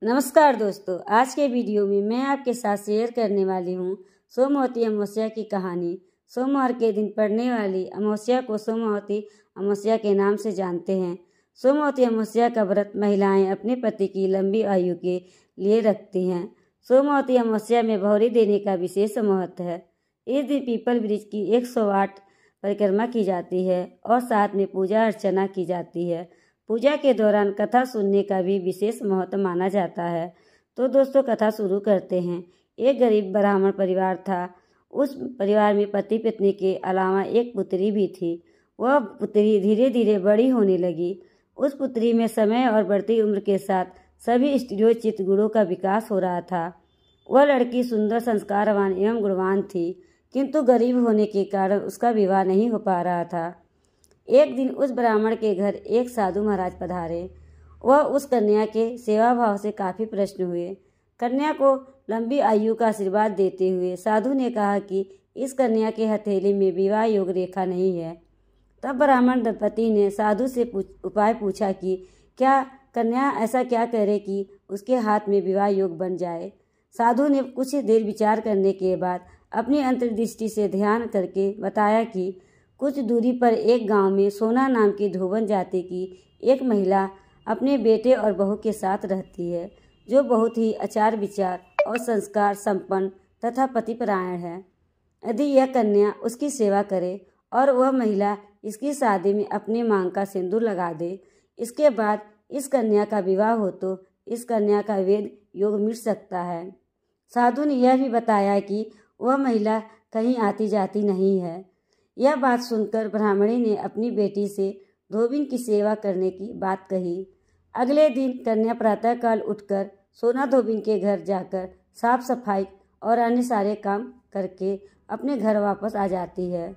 नमस्कार दोस्तों, आज के वीडियो में मैं आपके साथ शेयर करने वाली हूँ सोमवती अमावस्या की कहानी। सोमवार के दिन पड़ने वाली अमावस्या को सोमवती अमावस्या के नाम से जानते हैं। सोमवती अमावस्या का व्रत महिलाएं अपने पति की लंबी आयु के लिए रखती हैं। सोमवती अमावस्या में भौरी देने का विशेष महत्व है। इस दिन पीपल वृक्ष की 108 परिक्रमा की जाती है और साथ में पूजा अर्चना की जाती है। पूजा के दौरान कथा सुनने का भी विशेष महत्व माना जाता है। तो दोस्तों, कथा शुरू करते हैं। एक गरीब ब्राह्मण परिवार था। उस परिवार में पति पत्नी के अलावा एक पुत्री भी थी। वह पुत्री धीरे धीरे बड़ी होने लगी। उस पुत्री में समय और बढ़ती उम्र के साथ सभी स्त्रियोचित गुणों का विकास हो रहा था। वह लड़की सुंदर, संस्कारवान एवं गुणवान थी, किंतु गरीब होने के कारण उसका विवाह नहीं हो पा रहा था। एक दिन उस ब्राह्मण के घर एक साधु महाराज पधारे। वह उस कन्या के सेवा भाव से काफी प्रसन्न हुए। कन्या को लंबी आयु का आशीर्वाद देते हुए साधु ने कहा कि इस कन्या के हथेली में विवाह योग रेखा नहीं है। तब ब्राह्मण दंपति ने साधु से उपाय पूछा कि क्या कन्या ऐसा क्या करे कि उसके हाथ में विवाह योग बन जाए। साधु ने कुछ देर विचार करने के बाद अपनी अंतर्दृष्टि से ध्यान करके बताया कि कुछ दूरी पर एक गांव में सोना नाम की धोबन जाति की एक महिला अपने बेटे और बहू के साथ रहती है, जो बहुत ही आचार विचार और संस्कार संपन्न तथा पतिपरायण है। यदि यह कन्या उसकी सेवा करे और वह महिला इसकी शादी में अपने मांग का सिंदूर लगा दे, इसके बाद इस कन्या का विवाह हो तो इस कन्या का वेद योग मिट सकता है। साधु ने यह भी बताया कि वह महिला कहीं आती जाती नहीं है। यह बात सुनकर ब्राह्मणी ने अपनी बेटी से धोबिन की सेवा करने की बात कही। अगले दिन कन्या प्रातःकाल उठकर सोना धोबिन के घर जाकर साफ सफाई और अन्य सारे काम करके अपने घर वापस आ जाती है।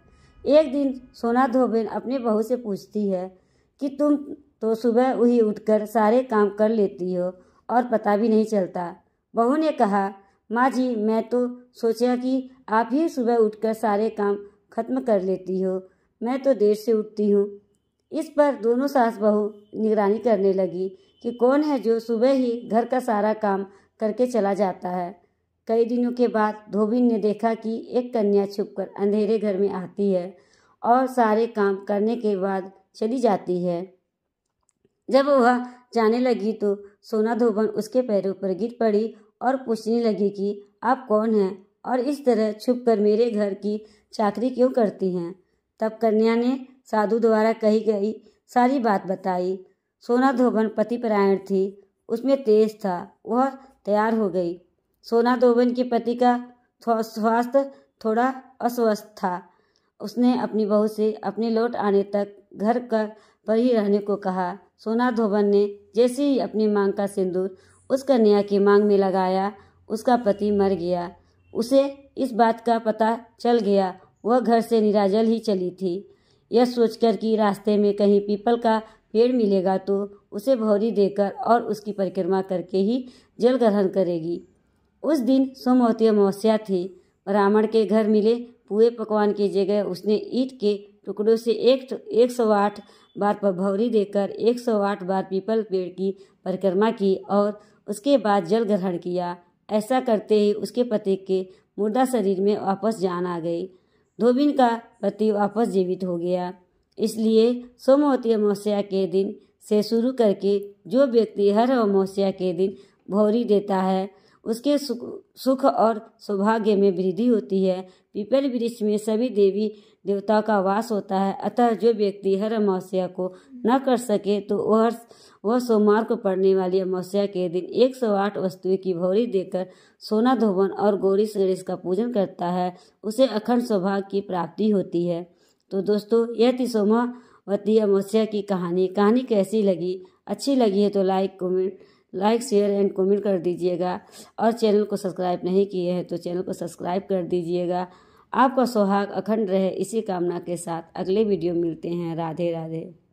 एक दिन सोना धोबिन अपने बहू से पूछती है कि तुम तो सुबह ही उठकर सारे काम कर लेती हो और पता भी नहीं चलता। बहू ने कहा, माँ जी, मैं तो सोचा कि आप ही सुबह उठकर सारे काम खत्म कर लेती हो, मैं तो देर से उठती हूँ। इस पर दोनों सास बहू निगरानी करने लगी कि कौन है जो सुबह ही घर का सारा काम करके चला जाता है। कई दिनों के बाद धोबिन ने देखा कि एक कन्या छुपकर अंधेरे घर में आती है और सारे काम करने के बाद चली जाती है। जब वह जाने लगी तो सोना धोबन उसके पैरों पर गिर पड़ी और पूछने लगी कि आप कौन हैं और इस तरह छुपकर मेरे घर की चाकरी क्यों करती हैं। तब कन्या ने साधु द्वारा कही गई सारी बात बताई। सोना धोबन पतिपरायण थी, उसमें तेज था। वह तैयार हो गई। सोना धोबन के पति का स्वास्थ्य थोड़ा अस्वस्थ था। उसने अपनी बहू से अपने लौट आने तक घर पर ही रहने को कहा। सोना धोबन ने जैसे ही अपनी मांग का सिंदूर उस कन्या की मांग में लगाया, उसका पति मर गया। उसे इस बात का पता चल गया। वह घर से निराजल ही चली थी। यह सोचकर कि रास्ते में कहीं पीपल का पेड़ मिलेगा तो उसे भौरी देकर और उसकी परिक्रमा करके ही जल ग्रहण करेगी। उस दिन सोमवती अमावस्या थी। ब्राह्मण के घर मिले पूरे पकवान की जगह उसने ईंट के टुकड़ों से 108 बार पर भौरी देकर 108 बार पीपल पेड़ की परिक्रमा की और उसके बाद जल ग्रहण किया। ऐसा करते ही उसके पति के मुर्दा शरीर में वापस जान आ गई। धोबिन का पति वापस जीवित हो गया। इसलिए सोमवती अमावस्या के दिन से शुरू करके जो व्यक्ति हर अमावस्या के दिन भौरी देता है, उसके सुख और सौभाग्य में वृद्धि होती है। पीपल वृक्ष में सभी देवी देवताओं का वास होता है। अतः जो व्यक्ति हर अमावस्या को न कर सके तो वह सोमवार को पड़ने वाली अमावस्या के दिन 108 वस्तुएं की भौरी देकर सोना धोबन और गौरी गणेश का पूजन करता है, उसे अखंड सौभाग्य की प्राप्ति होती है। तो दोस्तों, यह थी सोमवती अमावस्या की कहानी। कहानी कैसी लगी? अच्छी लगी है तो लाइक शेयर एंड कमेंट कर दीजिएगा और चैनल को सब्सक्राइब नहीं किए हैं तो चैनल को सब्सक्राइब कर दीजिएगा। आपका सुहाग अखंड रहे, इसी कामना के साथ अगले वीडियो मिलते हैं। राधे राधे।